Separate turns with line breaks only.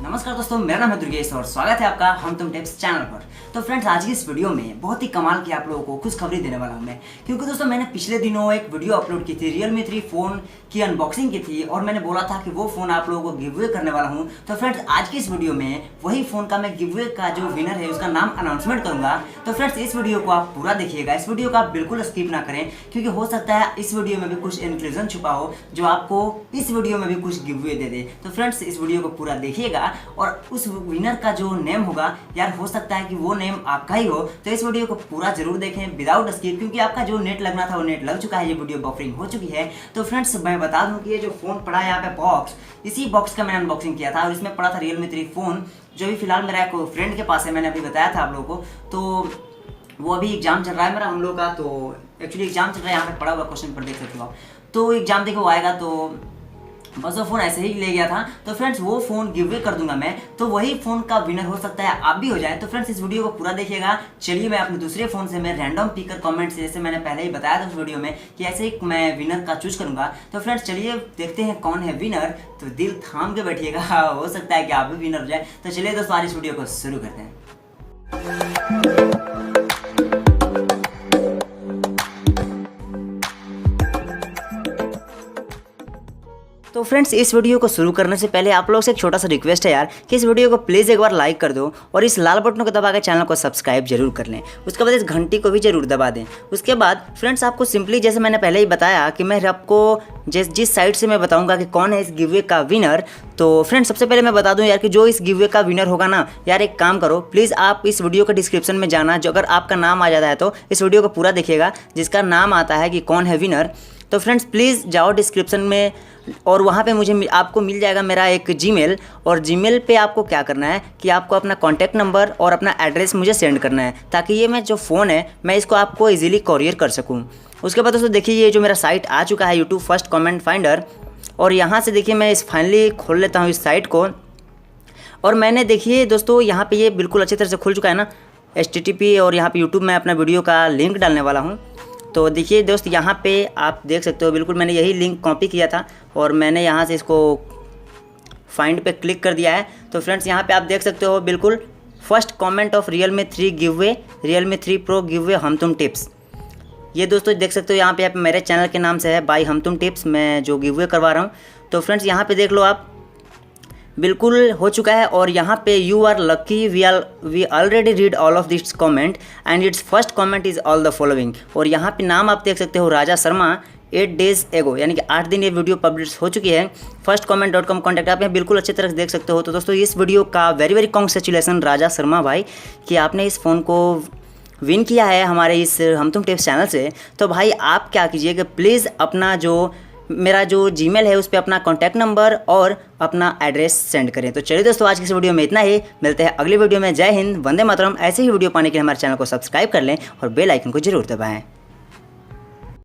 नमस्कार दोस्तों, मेरा नाम है दुर्गेश और स्वागत है आपका हम तुम टिप्स चैनल पर। तो फ्रेंड्स, आज की इस वीडियो में बहुत ही कमाल की आप लोगों को खुशखबरी देने वाला हूं मैं, क्योंकि दोस्तों मैंने पिछले दिनों एक वीडियो अपलोड की थी, Realme 3 फ़ोन की अनबॉक्सिंग की थी और मैंने बोला था कि वो फ़ोन आप लोगों को गिववे करने वाला हूं। तो फ्रेंड्स, आज की इस वीडियो में वही फ़ोन का मैं गिववे का जो विनर है उसका नाम अनाउंसमेंट करूँगा। तो फ्रेंड्स, इस वीडियो को आप पूरा देखिएगा, इस वीडियो को आप बिल्कुल स्किप ना करें, क्योंकि हो सकता है इस वीडियो में भी कुछ इंक्लूजन छुपा हो जो आपको इस वीडियो में भी कुछ गिववे दे दे। तो फ्रेंड्स, इस वीडियो को पूरा देखिएगा और उस विनर का जो नेम होगा यार, हो सकता है कि वो नेम आपका ही हो। तो इस वीडियो को पूरा जरूर देखें विदाउट स्किप, क्योंकि आपका जो नेट लगना था वो नेट लग चुका है, ये वीडियो बफरिंग हो चुकी है। तो फ्रेंड्स, मैं बता दूं कि ये जो फ़ोन पड़ा है यहाँ पे बॉक्स, इसी बॉक्स का मैंने अनबॉक्सिंग किया था और इसमें पड़ा था Realme 3 फ़ोन, जो भी फिलहाल मेरा एक फ्रेंड के पास है, मैंने अभी बताया था आप लोगों को। तो वो अभी एग्जाम चल रहा है मेरा हम लोग का, तो एक्चुअली एग्जाम चल रहा है, यहाँ पे पड़ा हुआ क्वेश्चन पर देख सकते हो आप। तो एग्जाम देखो आएगा, तो बस वो फ़ोन ऐसे ही ले गया था। तो फ्रेंड्स, वो फ़ोन गिववे कर दूंगा मैं, तो वही फ़ोन का विनर हो सकता है आप भी हो जाए। तो फ्रेंड्स, इस वीडियो को पूरा देखिएगा। चलिए, मैं अपने दूसरे फ़ोन से मैं रैंडम पिकर कमेंट से, जैसे मैंने पहले ही बताया था उस वीडियो में कि ऐसे ही मैं विनर का चूज करूंगा। तो फ्रेंड्स, चलिए देखते हैं कौन है विनर। तो दिल थाम के बैठिएगा, हो सकता है कि आप भी विनर हो जाए। तो चलिए दोस्तों, आज इस वीडियो को शुरू करते हैं। तो फ्रेंड्स, इस वीडियो को शुरू करने से पहले आप लोग से एक छोटा सा रिक्वेस्ट है यार, कि इस वीडियो को प्लीज़ एक बार लाइक कर दो और इस लाल बटन को दबा के चैनल को सब्सक्राइब जरूर कर लें। उसके बाद इस घंटी को भी जरूर दबा दें। उसके बाद फ्रेंड्स, आपको सिंपली, जैसे मैंने पहले ही बताया कि मैं आपको जिस साइट से मैं बताऊंगा कि कौन है इस गिववे का विनर। तो फ्रेंड्स, सबसे पहले मैं बता दूं यार कि जो इस गिववे का विनर होगा ना यार, एक काम करो प्लीज़, आप इस वीडियो के डिस्क्रिप्शन में जाना, जो अगर आपका नाम आ जाता है तो इस वीडियो को पूरा देखिएगा, जिसका नाम आता है कि कौन है विनर। तो फ्रेंड्स, प्लीज़ जाओ डिस्क्रिप्शन में और वहाँ पे मुझे आपको मिल जाएगा मेरा एक जीमेल, और जीमेल पे आपको क्या करना है कि आपको अपना कॉन्टैक्ट नंबर और अपना एड्रेस मुझे सेंड करना है, ताकि ये मैं जो फ़ोन है मैं इसको आपको इजीली कोरियर कर सकूँ। उसके बाद दोस्तों देखिए, ये जो मेरा साइट आ चुका है यूट्यूब फर्स्ट कमेंट फाइंडर, और यहाँ से देखिए मैं इस फाइनली खोल लेता हूँ इस साइट को। और मैंने देखिए दोस्तों यहाँ पर ये बिल्कुल अच्छी तरह से खुल चुका है ना HTTP, और यहाँ पर यूट्यूब में अपना वीडियो का लिंक डालने वाला हूँ। तो देखिए दोस्त, यहाँ पे आप देख सकते हो, बिल्कुल मैंने यही लिंक कॉपी किया था और मैंने यहाँ से इसको फाइंड पे क्लिक कर दिया है। तो फ्रेंड्स, यहाँ पे आप देख सकते हो बिल्कुल first comment of Realme 3 giveaway, Realme 3 Pro giveaway HamTum tips. ये दोस्तों देख सकते हो यहाँ पे मेरे चैनल के नाम से है बाय HamTum टिप्स, मैं जो गिववे करवा रहा हूँ। तो फ्रेंड्स, यहाँ पे देख लो आप, बिल्कुल हो चुका है। और यहाँ पे you are lucky, we already read all of this comment and its first comment is all the following. और यहाँ पे नाम आप देख सकते हो राजा शर्मा, 8 डेज एगो, यानी कि 8 दिन ये वीडियो पब्लिश हो चुकी है। firstcomment.com कॉन्टैक्ट आप यहाँ बिल्कुल अच्छी तरह से देख सकते हो। तो दोस्तों, इस वीडियो का वेरी वेरी कॉन्ग्रेचुलेसन राजा शर्मा भाई, कि आपने इस फ़ोन को विन किया है हमारे इस HamTum टिप्स चैनल से। तो भाई आप क्या कीजिए कि प्लीज़ अपना जो मेरा जो जीमेल है उस पर अपना कॉन्टैक्ट नंबर और अपना एड्रेस सेंड करें। तो चलिए दोस्तों, आज की इस वीडियो में इतना ही, मिलते हैं अगली वीडियो में। जय हिंद, वंदे मातरम। ऐसे ही वीडियो पाने के लिए हमारे चैनल को सब्सक्राइब कर लें और बेल आइकन को जरूर दबाएं।